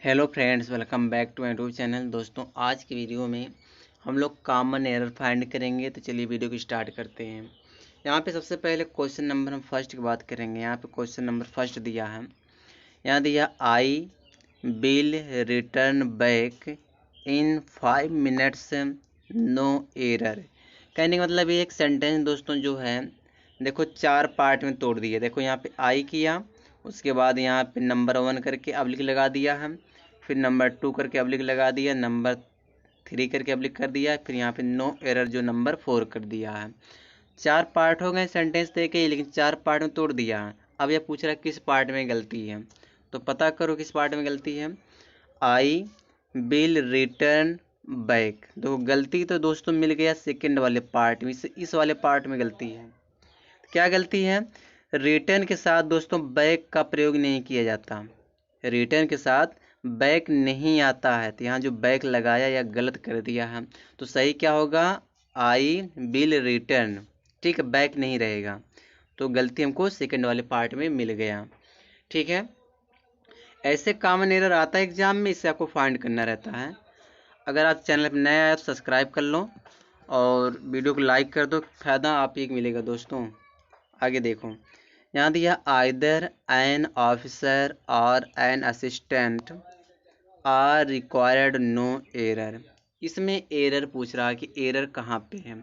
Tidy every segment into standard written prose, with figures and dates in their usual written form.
Hello friends, welcome back to my YouTube channel. दोस्तों, आज की वीडियो में हम लोग कॉमन एरर फाइंड करेंगे। तो चलिए वीडियो को स्टार्ट करते हैं। यहाँ पे सबसे पहले क्वेश्चन नंबर हम फर्स्ट की बात करेंगे। यहाँ पे क्वेश्चन नंबर फर्स्ट दिया है। यहाँ दिया I will return back in 5 minutes no error. कहने का मतलब ये एक सेंटेंस दोस्तों जो है, देखो 4 पार्ट में तोड़ दिए। देखो यहाँ पे आई किया, उसके बाद यहाँ पे नंबर 1 करके अब्लिक लगा दिया है, फिर नंबर 2 करके अब्लिक लगा दिया, नंबर 3 करके अब्लिक कर दिया, फिर यहाँ पे नो एरर जो नंबर 4 कर दिया है। 4 पार्ट हो गए सेंटेंस दे के, लेकिन 4 पार्ट में तोड़ दिया है। अब यह पूछ रहा है किस पार्ट में गलती है, तो पता करो किस पार्ट में गलती है। आई विल रिटर्न बैक, देखो गलती तो दोस्तों मिल गया सेकंड वाले पार्ट में, इस वाले पार्ट में गलती है। क्या गलती है? रिटर्न के साथ दोस्तों बैक का प्रयोग नहीं किया जाता, रिटर्न के साथ बैक नहीं आता है। तो यहाँ जो बैक लगाया या गलत कर दिया है, तो सही क्या होगा? आई विल रिटर्न। ठीक है, बैक नहीं रहेगा। तो गलती हमको सेकंड वाले पार्ट में मिल गया। ठीक है, ऐसे कॉमन एरर आता है एग्जाम में, इससे आपको फाइंड करना रहता है। अगर आप चैनल पर नए आए तो सब्सक्राइब कर लो और वीडियो को लाइक कर दो, फायदा आप ही को मिलेगा दोस्तों। आगे देखो, यहाँ दिया either an officer or an assistant are required no error. इसमें एरर पूछ रहा है कि एरर कहाँ पे है।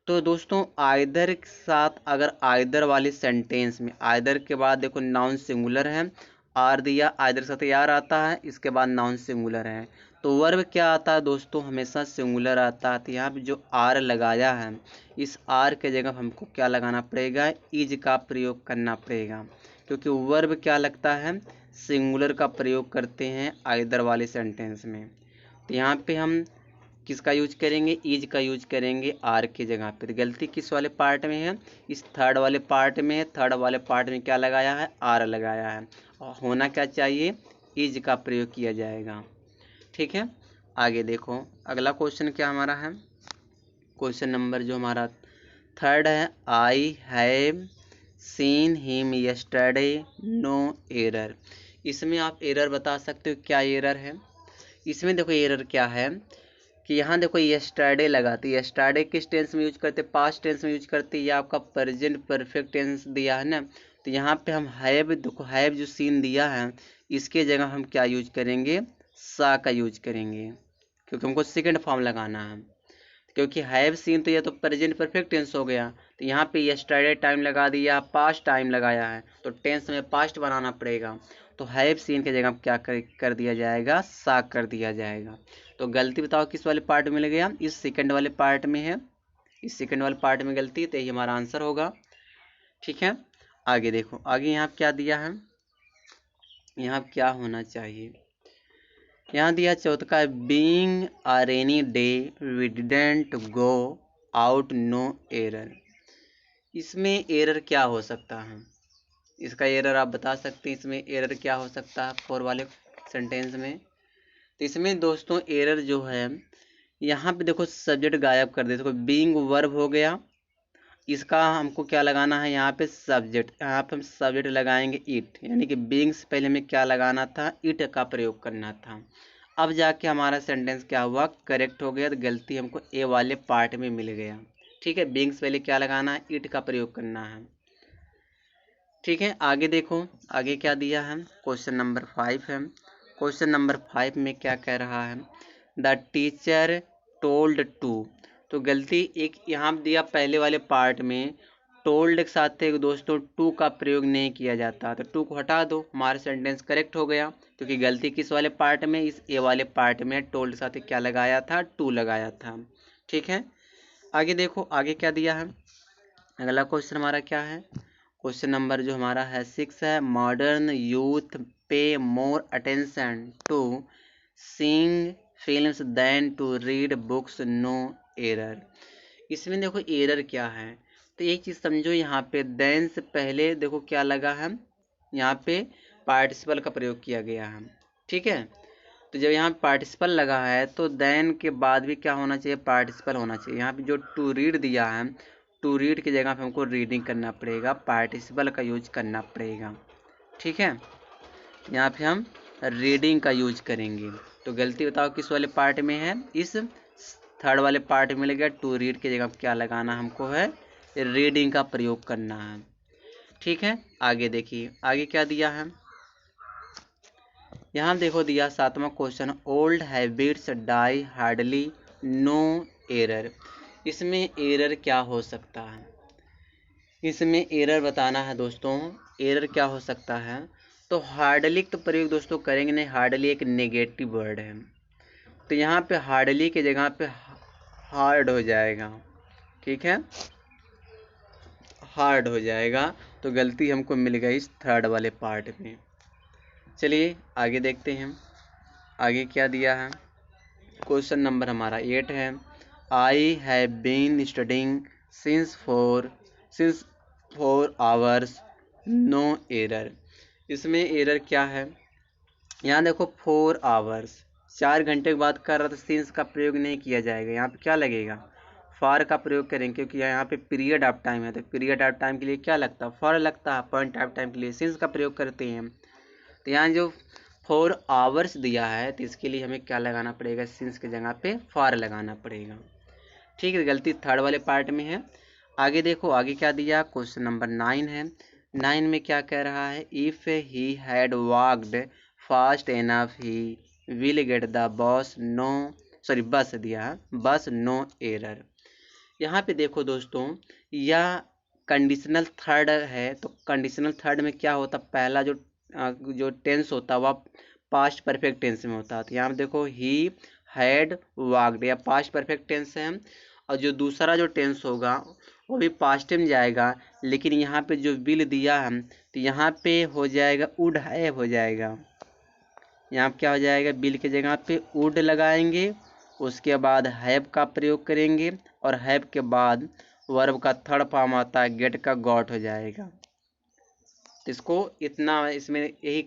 तो दोस्तों आइदर के साथ, अगर आइदर वाली सेंटेंस में आइदर के बाद देखो नाउन सिंगुलर है, आर दिया, आइदर के साथ यार आता है, इसके बाद नाउन सिंगुलर है, तो वर्ब क्या आता है दोस्तों? हमेशा सिंगुलर आता है। तो यहाँ पे जो आर लगाया है, इस आर के जगह हमको क्या लगाना पड़ेगा? इज का प्रयोग करना पड़ेगा, क्योंकि वर्ब क्या लगता है? सिंगुलर का प्रयोग करते हैं आइदर वाले सेंटेंस में। तो यहाँ पे हम किसका यूज करेंगे? इज का यूज करेंगे आर की जगह पे। तो गलती किस वाले पार्ट में है? इस थर्ड वाले पार्ट में है। थर्ड वाले पार्ट में क्या लगाया है? आर लगाया है, और होना क्या चाहिए? इज का प्रयोग किया जाएगा। ठीक है, आगे देखो अगला क्वेश्चन क्या हमारा है। क्वेश्चन नंबर जो हमारा थर्ड है, I have seen him yesterday no error. इसमें आप एरर बता सकते हो, क्या एरर है? इसमें देखो एरर क्या है कि यहाँ देखो यस्टरडे लगाती है। यस्टरडे किस टेंस में यूज करते? पास्ट टेंस में यूज करते हैं, या आपका प्रेजेंट परफेक्ट टेंस दिया है ना। तो यहाँ पे हम हैव, देखो हैव जो सीन दिया है, इसके जगह हम क्या यूज करेंगे? सा का यूज करेंगे, क्योंकि हमको सेकेंड फॉर्म लगाना है। क्योंकि हैव सीन तो ये तो प्रेजेंट परफेक्ट टेंस हो गया, तो यहाँ पे यस्टरडे टाइम लगा दिया, पास्ट टाइम लगाया है, तो टेंस में पास्ट बनाना पड़ेगा। तो हैव सीन की जगह क्या कर दिया जाएगा? सा कर दिया जाएगा। तो गलती बताओ किस वाले पार्ट में लग गया? इस सेकंड वाले पार्ट में है, इस सेकंड वाले पार्ट में गलती, तो यही हमारा आंसर होगा। ठीक है, आगे देखो, आगे यहाँ क्या दिया है, यहाँ क्या होना चाहिए। यहाँ दिया चौथा का, being a rainy day we didn't go out no error. इसमें एरर क्या हो सकता है? इसका एरर आप बता सकते हैं, इसमें एरर क्या हो सकता है 4 वाले सेंटेंस में। तो इसमें दोस्तों एरर जो है, यहाँ पे देखो सब्जेक्ट गायब कर दे। देखो बीइंग वर्ब हो गया, इसका हमको क्या लगाना है? यहाँ पे सब्जेक्ट, यहाँ पे हम सब्जेक्ट लगाएंगे इट, यानी कि बीइंग से पहले हमें क्या लगाना था? इट का प्रयोग करना था। अब जाके हमारा सेंटेंस क्या हुआ? करेक्ट हो गया। तो गलती हमको ए वाले पार्ट में मिल गया। ठीक है, बीइंग से पहले क्या लगाना है? इट का प्रयोग करना है। ठीक है, आगे देखो, आगे क्या दिया है। क्वेश्चन नंबर 5 है। क्वेश्चन नंबर 5 में क्या कह रहा है? The teacher told to. तो गलती एक यहाँ दिया पहले वाले पार्ट में, टोल्ड के साथ एक दोस्तों टू का प्रयोग नहीं किया जाता, तो टू को हटा दो, हमारा सेंटेंस करेक्ट हो गया। क्योंकि गलती किस वाले पार्ट में? इस ए वाले पार्ट में टोल्ड के साथ क्या लगाया था? टू लगाया था। ठीक है, आगे देखो, आगे क्या दिया है। अगला क्वेश्चन हमारा क्या है? क्वेश्चन नंबर जो हमारा है 6 है, modern youth pay more attention to seeing films than to read books no error. इसमें देखो एरर क्या है, तो एक चीज़ समझो, यहाँ पे देन से पहले देखो क्या लगा है, यहाँ पे पार्टिसिपल का प्रयोग किया गया है। ठीक है, तो जब यहाँ पार्टिसिपल लगा है, तो देन के बाद भी क्या होना चाहिए? पार्टिसिपल होना चाहिए। यहाँ पे जो टू रीड दिया है, टू रीड की जगह पे हमको रीडिंग करना पड़ेगा, पार्टिसिपल का यूज करना पड़ेगा। ठीक है, यहाँ पे हम रीडिंग का यूज करेंगे। तो गलती बताओ किस वाले पार्ट में है, इस थर्ड वाले पार्ट में लगेगा। टू रीड की जगह क्या लगाना हमको है, रीडिंग का प्रयोग करना है। ठीक है, आगे देखिए आगे क्या दिया है। यहाँ देखो दिया 7वां question, old habits die hardly no error. इसमें एरर क्या हो सकता है, इसमें एरर बताना है दोस्तों। एरर क्या हो सकता है, तो हार्डली तो प्रयोग दोस्तों करेंगे नहीं, हार्डली एक नेगेटिव वर्ड है, तो यहाँ पे हार्डली की जगह पे हार्ड हो जाएगा। ठीक है, हार्ड हो जाएगा, तो गलती हमको मिल गई इस थर्ड वाले पार्ट में। चलिए आगे देखते हैं, आगे क्या दिया है। क्वेश्चन नंबर हमारा 8 है, I have been studying since 4 hours no error. इसमें एरर क्या है, यहाँ देखो 4 आवर्स 4 घंटे के बाद कर रहा, तो सिंस का प्रयोग नहीं किया जाएगा, यहाँ पे क्या लगेगा, फॉर का प्रयोग करेंगे, क्योंकि यहाँ पे पीरियड ऑफ टाइम है, तो पीरियड ऑफ टाइम के लिए क्या लगता है, फॉर लगता है। पॉइंट ऑफ टाइम के लिए सिंस का प्रयोग करते हैं। तो यहाँ जो 4 आवर्स दिया है, तो इसके लिए हमें क्या लगाना पड़ेगा, सिंस की जगह पे फॉर लगाना पड़ेगा। ठीक है, गलती थर्ड वाले पार्ट में है। आगे देखो आगे क्या दिया, क्वेश्चन नंबर 9 है। 9 में क्या कह रहा है, if he had walked fast enough he will get the bus दिया है, बस नो एरर। यहाँ पे देखो दोस्तों, यह कंडीशनल थर्ड है, तो कंडीशनल थर्ड में क्या होता, पहला जो टेंस होता है वह पास्ट परफेक्ट टेंस में होता है। तो यहाँ पे देखो ही हैड वॉक्ड, या पास्ट परफेक्ट टेंस है, और जो दूसरा जो टेंस होगा वो भी पास्ट में जाएगा, लेकिन यहाँ पे जो विल दिया है, तो यहाँ पे हो जाएगा वुड हैव हो जाएगा। यहाँ पे क्या हो जाएगा, बिल की जगह पे वुड लगाएंगे, उसके बाद हैव का प्रयोग करेंगे, और हैव के बाद वर्ब का थर्ड फॉर्म आता है गेट का गॉट हो जाएगा। तो इसको इतना, इसमें यही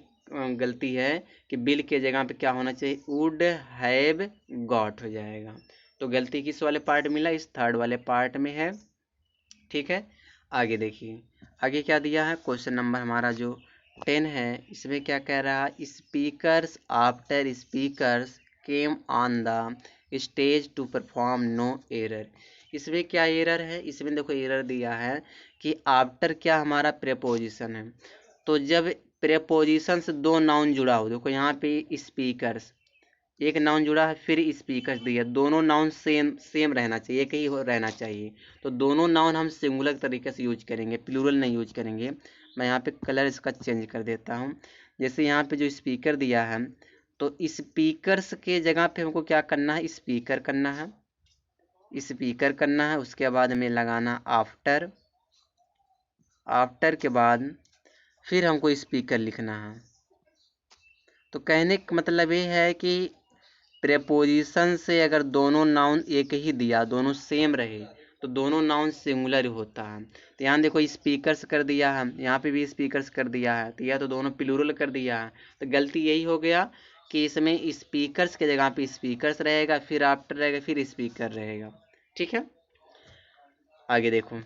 गलती है कि बिल के जगह पे क्या होना चाहिए, वुड हैव गॉट हो जाएगा। तो गलती किस वाले पार्ट मिला, इस थर्ड वाले पार्ट में है। ठीक है, आगे देखिए आगे क्या दिया है। क्वेश्चन नंबर हमारा जो 10 है, इसमें क्या कह रहा है, speakers after speakers came on the stage to perform no error. इसमें क्या एरर है, इसमें देखो एरर दिया है कि आफ्टर क्या हमारा प्रेपोजिशन है, तो जब प्रेपोजिशन से दो नाउन जुड़ा हो, देखो यहाँ पे स्पीकर्स एक नाउन जुड़ा है, फिर स्पीकर्स दिया, दोनों नाउन सेम रहना चाहिए, एक ही रहना चाहिए, तो दोनों नाउन हम सिंगुलर तरीके से यूज करेंगे, प्लूरल नहीं यूज करेंगे। मैं यहाँ पे कलर इसका चेंज कर देता हूँ। जैसे यहाँ पे जो स्पीकर दिया है, तो स्पीकर्स के जगह पे हमको क्या करना है, स्पीकर करना है, स्पीकर करना है, उसके बाद हमें लगाना आफ्टर, आफ्टर के बाद फिर हमको स्पीकर लिखना है। तो कहने का मतलब ये है कि प्रेपोजिशन से अगर दोनों नाउन एक ही दिया, दोनों सेम रहे, तो दोनों नाउन सिंगुलर होता है। तो यहाँ देखो स्पीकर्स कर दिया है, यहाँ पे भी स्पीकर्स कर दिया है, तो यह तो दोनों प्लूरल कर दिया है। तो गलती यही हो गया कि इसमें स्पीकर्स के जगह पे स्पीकर्स रहेगा, फिर आफ्टर रहेगा, फिर स्पीकर रहेगा। ठीक है, आगे देखो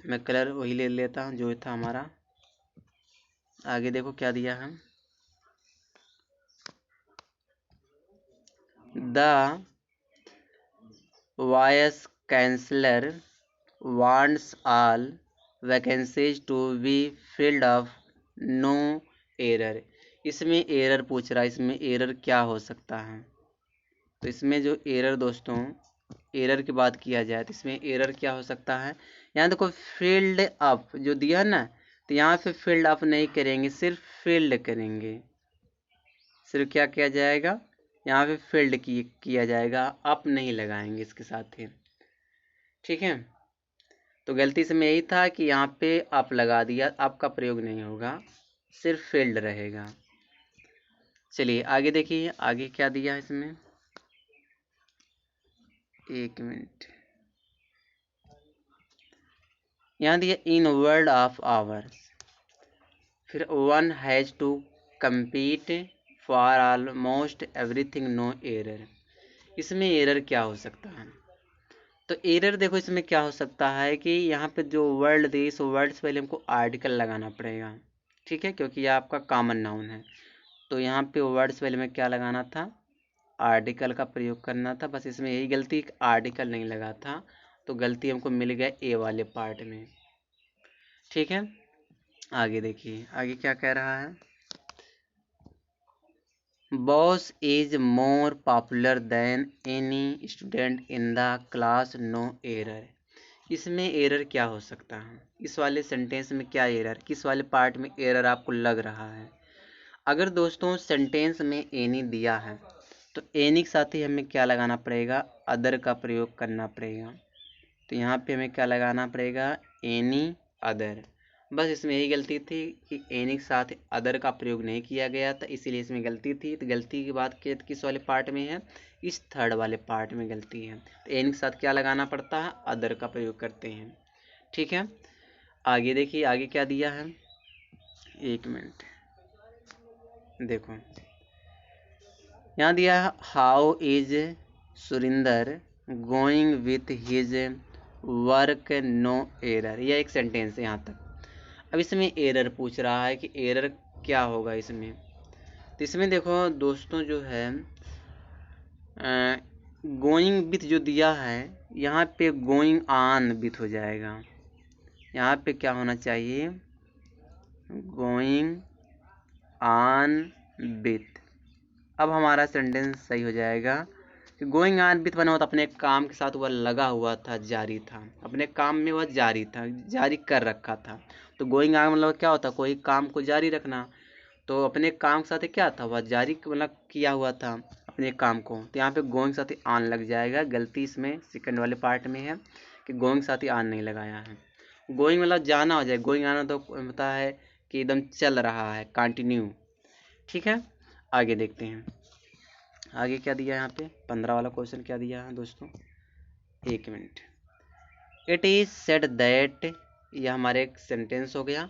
मैं कलर वही ले लेता हूँ जो था हमारा। आगे देखो क्या दिया है, the vice chancellor wants all vacancies to be filled up, no error। इसमें एरर पूछ रहा है, इसमें एरर क्या हो सकता है। तो इसमें जो एरर दोस्तों, एरर की बात किया जाए तो इसमें एरर क्या हो सकता है, यहाँ देखो फील्ड अप जो दिया है ना, तो यहाँ पे फील्ड अप नहीं करेंगे, सिर्फ फील्ड करेंगे, सिर्फ क्या किया जाएगा, यहाँ पे फील्ड किया जाएगा, अप नहीं लगाएंगे इसके साथ ही। ठीक है, तो गलती से मैं यही था कि यहाँ पे अप लगा दिया, अप का प्रयोग नहीं होगा, सिर्फ फील्ड रहेगा। चलिए आगे देखिए आगे क्या दिया है इसमें, एक मिनट, यहाँ दिया इन वर्ल्ड ऑफ आवर्स, फिर one has to compete for almost everything no error. इसमें एरर क्या हो सकता है, तो एरर देखो इसमें क्या हो सकता है कि यहाँ पे जो वर्ल्ड दी, इस वर्ल्ड से पहले हमको आर्टिकल लगाना पड़ेगा। ठीक है, क्योंकि यह आपका कॉमन नाउन है, तो यहाँ पे वर्ड से पहले में क्या लगाना था, आर्टिकल का प्रयोग करना था। बस इसमें यही गलती, आर्टिकल नहीं लगा था, तो गलती हमको मिल गया ए वाले पार्ट में। ठीक है, आगे देखिए आगे क्या कह रहा है। Boss is more popular than any student in the class, no error. इसमें एरर क्या हो सकता है, इस वाले सेंटेंस में क्या एरर, किस वाले पार्ट में एरर आपको लग रहा है। अगर दोस्तों सेंटेंस में एनी दिया है तो एनी के साथ ही हमें क्या लगाना पड़ेगा, अदर का प्रयोग करना पड़ेगा। तो यहाँ पे हमें क्या लगाना पड़ेगा, एनी अदर। बस इसमें यही गलती थी कि एनी के साथ अदर का प्रयोग नहीं किया गया था, इसीलिए इसमें गलती थी। तो गलती की बात किस किस वाले पार्ट में है, इस थर्ड वाले पार्ट में गलती है। तो एनी के साथ क्या लगाना पड़ता है, अदर का प्रयोग करते हैं। ठीक है, आगे देखिए आगे क्या दिया है, एक मिनट देखो यहाँ दिया है, how is Surinder going with his work, no error. यह एक सेंटेंस है यहाँ तक। अब इसमें एरर पूछ रहा है कि एरर क्या होगा इसमें। तो इसमें देखो दोस्तों जो है गोइंग विथ जो दिया है, यहाँ पे गोइंग ऑन विथ हो जाएगा। यहाँ पे क्या होना चाहिए, गोइंग ऑन विथ। अब हमारा सेंटेंस सही हो जाएगा कि गोइंग ऑन विथ बना हुआ था, अपने काम के साथ वह लगा हुआ था, जारी था, अपने काम में वह जारी था, जारी कर रखा था। तो गोइंग ऑन मतलब क्या होता, कोई काम को जारी रखना। तो अपने काम के साथ क्या था, वह जारी मतलब किया हुआ था अपने काम को। तो यहाँ पे गोइंग साथ ही ऑन लग जाएगा। गलती इसमें सेकंड वाले पार्ट में है कि गोइंग साथ ही ऑन नहीं लगाया है। गोइंग मतलब जाना हो जाए, गोइंग आना तो होता है कि एकदम चल रहा है, कंटिन्यू। ठीक है, आगे देखते हैं आगे क्या दिया है। यहाँ पे 15 वाला क्वेश्चन क्या दिया है दोस्तों, एक मिनट। इट इज सेड दैट, यह हमारे एक सेंटेंस हो गया।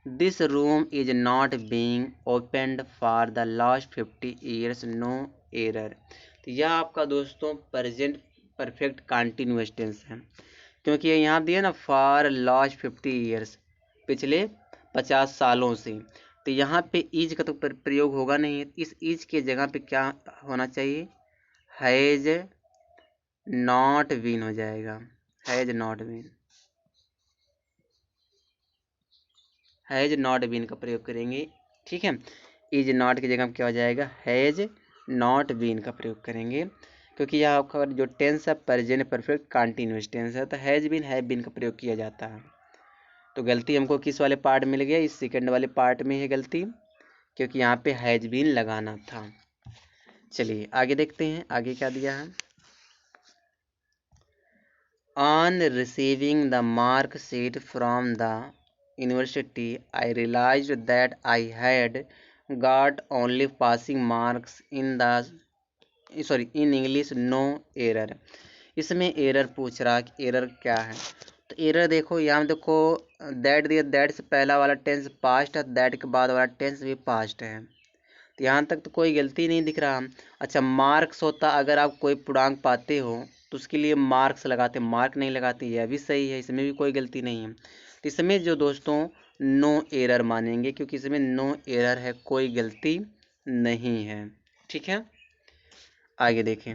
This room is not being opened for the last 50 years, no error. तो यह आपका दोस्तों प्रेजेंट परफेक्ट कंटिन्यूअस टेंस है, क्योंकि ये यहाँ दिया ना फॉर लास्ट 50 ईयर्स, पिछले 50 सालों से। तो यहाँ पे इज का तो प्रयोग होगा नहीं है। इस इज के जगह पे क्या होना चाहिए, हैज नॉट बीन हो जाएगा, has not been, has not been का प्रयोग करेंगे। ठीक है, इज नॉट की जगह क्या हो जाएगा, हैज नॉट बीन का प्रयोग करेंगे, क्योंकि यह आपका जो टेंस है प्रेजेंट परफेक्ट कंटिन्यूअस टेंस है। तो हैज बीन हैव बीन का प्रयोग किया जाता है। तो गलती हमको किस वाले पार्ट में लगी, इस सेकंड वाले पार्ट में है गलती, क्योंकि यहाँ पे हैज बीन लगाना था। चलिए आगे देखते हैं आगे क्या दिया है। On receiving the mark sheet from the university I realise that I had got only passing marks in in English, no error. इसमें एरर पूछ रहा कि एरर क्या है। तो एरर देखो यहाँ देखो, दैट दिया, दैट से पहला वाला टेंस पास्ट है, दैट के बाद वाला टेंस भी पास्ट है। तो यहाँ तक तो कोई गलती नहीं दिख रहा। अच्छा, मार्क्स होता, अगर आप कोई पूर्णांक पाते हो तो उसके लिए मार्क्स लगाते, मार्क नहीं लगाते, यह भी सही है, इसमें भी कोई गलती नहीं है। तो इसमें जो दोस्तों नो एरर मानेंगे, क्योंकि इसमें नो एरर है, कोई गलती नहीं है। ठीक है, आगे देखें।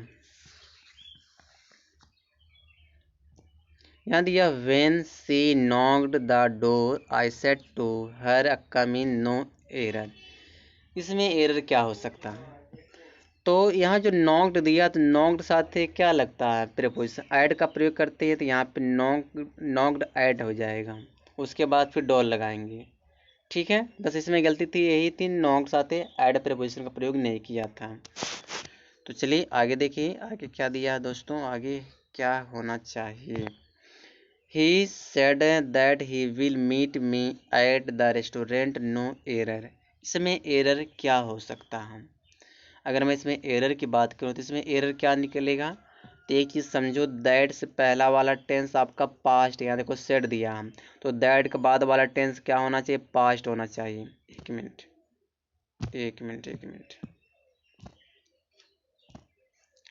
यहाँ दिया when she knocked the door I said to her come in, no error. इसमें एरर क्या हो सकता है, तो यहाँ जो नॉक्ड दिया, तो नॉक्ड साथ क्या लगता है, प्रीपोजिशन ऐड का प्रयोग करते हैं। तो यहाँ पे नॉक्ड ऐड हो जाएगा, उसके बाद फिर डॉल लगाएंगे। ठीक है, बस इसमें गलती थी, यही थी, नॉक्ड साथ ऐड प्रीपोजिशन का प्रयोग नहीं किया था। तो चलिए आगे देखिए आगे क्या दिया है दोस्तों, आगे क्या होना चाहिए। He said that he will meet me at the restaurant, no error. इसमें एरर क्या हो सकता है, अगर मैं इसमें एरर की बात करूँ तो इसमें एरर क्या निकलेगा। तो एक चीज़ समझो, दैट से पहला वाला टेंस आपका पास्ट, यहाँ देखो सेड दिया हम, तो दैट के बाद वाला टेंस क्या होना चाहिए, पास्ट होना चाहिए। एक मिनट एक मिनट एक मिनट,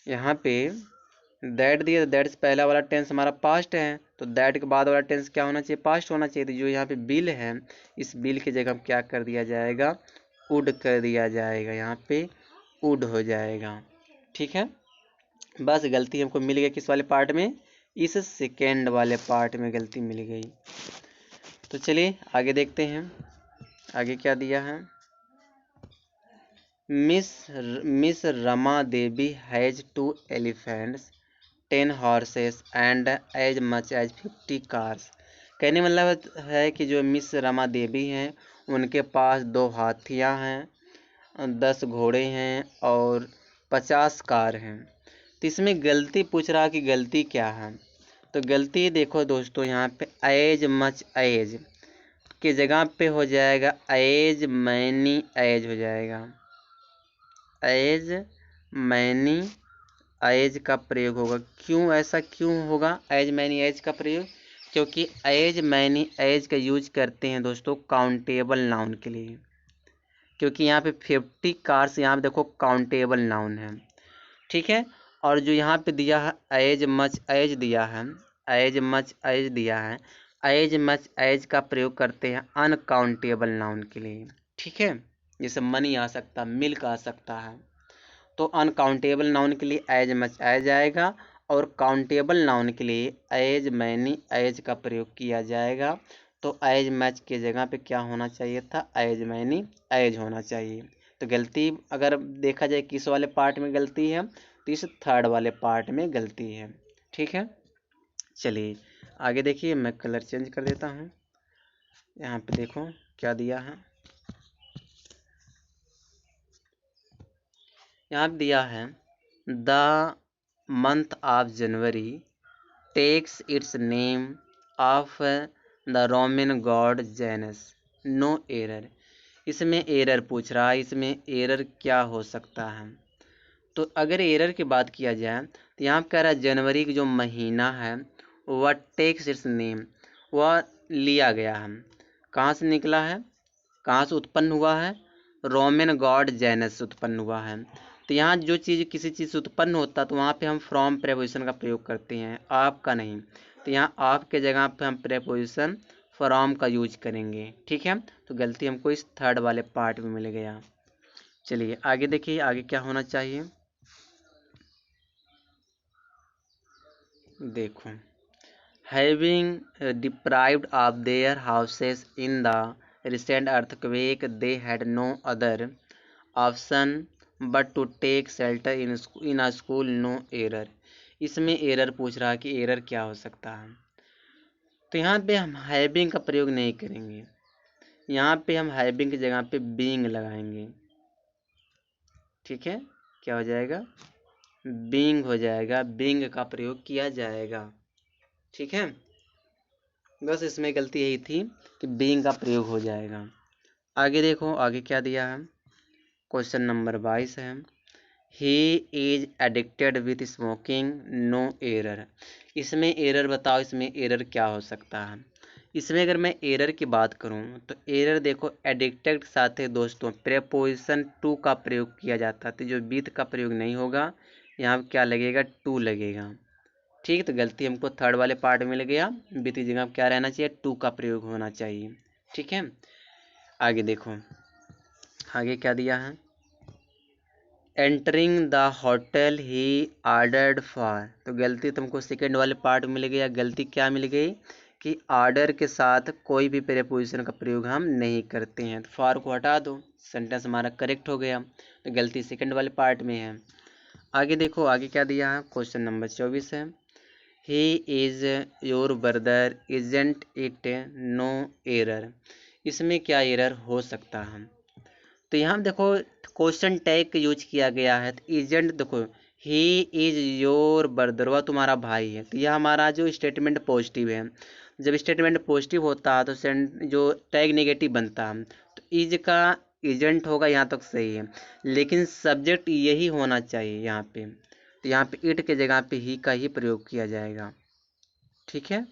यहाँ पे दैट दिया, दैट से पहला वाला टेंस हमारा पास्ट है, तो दैट के बाद वाला टेंस क्या होना चाहिए, पास्ट होना चाहिए। तो जो यहाँ पे बिल है, इस बिल की जगह क्या कर दिया जाएगा, वुड कर दिया जाएगा, यहाँ पे वुड हो जाएगा। ठीक है, बस गलती हमको मिल गई किस वाले पार्ट में, इस सेकेंड वाले पार्ट में गलती मिल गई। तो चलिए आगे देखते हैं, आगे क्या दिया है। Miss Rama Devi has 2 elephants 10 horses and as much as 50 cars. कहने मतलब है कि जो मिस रमा देवी हैं उनके पास 2 हाथियाँ हैं, 10 घोड़े हैं और 50 कार हैं। तो इसमें गलती पूछ रहा कि गलती क्या है। तो गलती देखो दोस्तों, यहाँ पे एज मच एज की जगह पे हो जाएगा एज मैनी एज हो जाएगा, एज मैनी एज का प्रयोग होगा। क्यों ऐसा क्यों होगा एज मैनी एज का प्रयोग? क्योंकि एज मैनी एज का यूज करते हैं दोस्तों काउंटेबल नाउन के लिए, क्योंकि यहाँ पे 50 कार्स यहाँ पे देखो काउंटेबल नाउन है। ठीक है, और जो यहाँ पे दिया है एज मच एज दिया है, एज मच एज दिया है, एज मच एज का प्रयोग करते हैं अनकाउंटेबल नाउन के लिए। ठीक है, जैसे मनी आ सकता, मिल्क आ सकता है, तो अनकाउंटेबल नाउन के लिए एज मच एज आएगा और काउंटेबल नाउन के लिए एज मैनी एज का प्रयोग किया जाएगा। तो एज मैच की जगह पे क्या होना चाहिए था, एज मैनी एज होना चाहिए। तो गलती अगर देखा जाए किस वाले पार्ट में गलती है, तो इस थर्ड वाले पार्ट में गलती है। ठीक है, चलिए आगे देखिए, मैं कलर चेंज कर देता हूँ। यहाँ पे देखो क्या दिया है, यहाँ पे दिया है the month of January takes its name of the Roman god Janus, no error. इसमें एरर पूछ रहा है, इसमें एरर क्या हो सकता है। तो अगर एरर की बात किया जाए तो यहाँ कह रहा है जनवरी की जो महीना है वह टेक्स इट्स नेम, वह लिया गया है, कहाँ से निकला है, कहाँ से उत्पन्न हुआ है, रोमन गॉड जेनस से उत्पन्न हुआ है। तो यहाँ जो चीज़ किसी चीज़ से उत्पन्न होता है तो वहाँ पे हम फ्रॉम प्रेपोजिशन का प्रयोग करते हैं, आप का नहीं। तो यहाँ आप के जगह पे हम प्रेपोजिशन फ्रॉम का यूज करेंगे। ठीक है, तो गलती हमको इस थर्ड वाले पार्ट में मिल गया। चलिए आगे देखिए, आगे क्या होना चाहिए। देखो, having deprived of their houses in the recent earthquake they had no other option but to take shelter in a school, no error. इसमें एरर पूछ रहा है कि एरर क्या हो सकता है। तो यहाँ पे हम हैविंग का प्रयोग नहीं करेंगे, यहाँ पे हम हैविंग की जगह पे बीइंग लगाएंगे। ठीक है, क्या हो जाएगा, बीइंग हो जाएगा, बीइंग का प्रयोग किया जाएगा। ठीक है, बस इसमें गलती यही थी कि बीइंग का प्रयोग हो जाएगा। आगे देखो, आगे क्या दिया है, क्वेश्चन नंबर 22 है, he is addicted with smoking, no error. इसमें एरर बताओ, इसमें एरर क्या हो सकता है। इसमें अगर मैं एरर की बात करूं तो एरर देखो एडिक्टेड के साथ है दोस्तों प्रेपोजिशन टू का प्रयोग किया जाता है, तो जो विथ का प्रयोग नहीं होगा, यहाँ क्या लगेगा, टू लगेगा। ठीक, तो गलती हमको थर्ड वाले पार्ट में मिल गया, विथ की जगह क्या रहना चाहिए, टू का प्रयोग होना चाहिए। ठीक है, आगे देखो, आगे क्या दिया है, entering the hotel he ordered for. तो गलती तुमको सेकेंड वाले पार्ट में मिल गया। गलती क्या मिल गई कि ऑर्डर के साथ कोई भी प्रेपोजिशन का प्रयोग हम नहीं करते हैं, तो फॉर को हटा दो, सेंटेंस हमारा करेक्ट हो गया। तो गलती सेकेंड वाले पार्ट में है। आगे देखो, आगे क्या दिया है, क्वेश्चन नंबर 24 है, he is your brother isn't it, no error. इसमें क्या एरर हो सकता है। तो यहाँ देखो क्वेश्चन टैग का यूज किया गया है, तो एजेंट देखो, ही इज योर ब्रदर, वह तुम्हारा भाई है, तो यह हमारा जो स्टेटमेंट पॉजिटिव है। जब स्टेटमेंट पॉजिटिव होता है तो जो टैग नेगेटिव बनता है, तो इज का एजेंट होगा, यहाँ तक सही है, लेकिन सब्जेक्ट यही होना चाहिए यहाँ पे। तो यहाँ पे इट के जगह पे ही का ही प्रयोग किया जाएगा। ठीक है,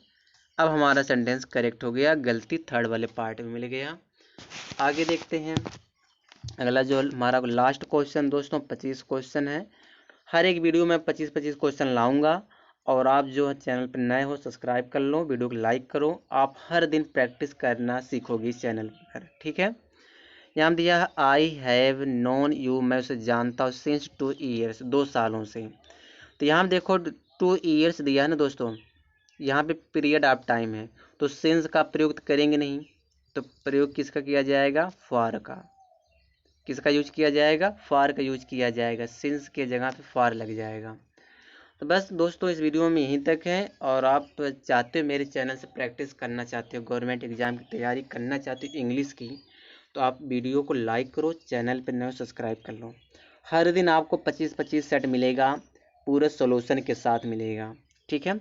अब हमारा सेंटेंस करेक्ट हो गया, गलती थर्ड वाले पार्ट में मिल गया। आगे देखते हैं, अगला जो हमारा लास्ट क्वेश्चन दोस्तों 25 क्वेश्चन है। हर एक वीडियो में 25-25 क्वेश्चन लाऊंगा, और आप जो चैनल पर नए हो सब्सक्राइब कर लो, वीडियो को लाइक करो, आप हर दिन प्रैक्टिस करना सीखोगे इस चैनल पर। ठीक है, यहाँ दिया है आई हैव नोन यू, मैं उसे जानता हूँ, सिंस 2 ईयर्स, 2 सालों से। तो यहाँ देखो 2 ईयर्स दिया है ना दोस्तों, यहाँ पे पीरियड ऑफ टाइम है, तो सिंस का प्रयोग करेंगे नहीं, तो प्रयोग किसका किया जाएगा, फॉर का। किसका यूज किया जाएगा, फॉर का यूज किया जाएगा, सिंस के जगह पे फॉर लग जाएगा। तो बस दोस्तों इस वीडियो में यहीं तक है। और आप चाहते हो मेरे चैनल से प्रैक्टिस करना चाहते हो, गवर्नमेंट एग्जाम की तैयारी करना चाहते हो इंग्लिश की, तो आप वीडियो को लाइक करो, चैनल पर नए सब्सक्राइब कर लो। हर दिन आपको 25-25 सेट मिलेगा, पूरे सोल्यूशन के साथ मिलेगा। ठीक है।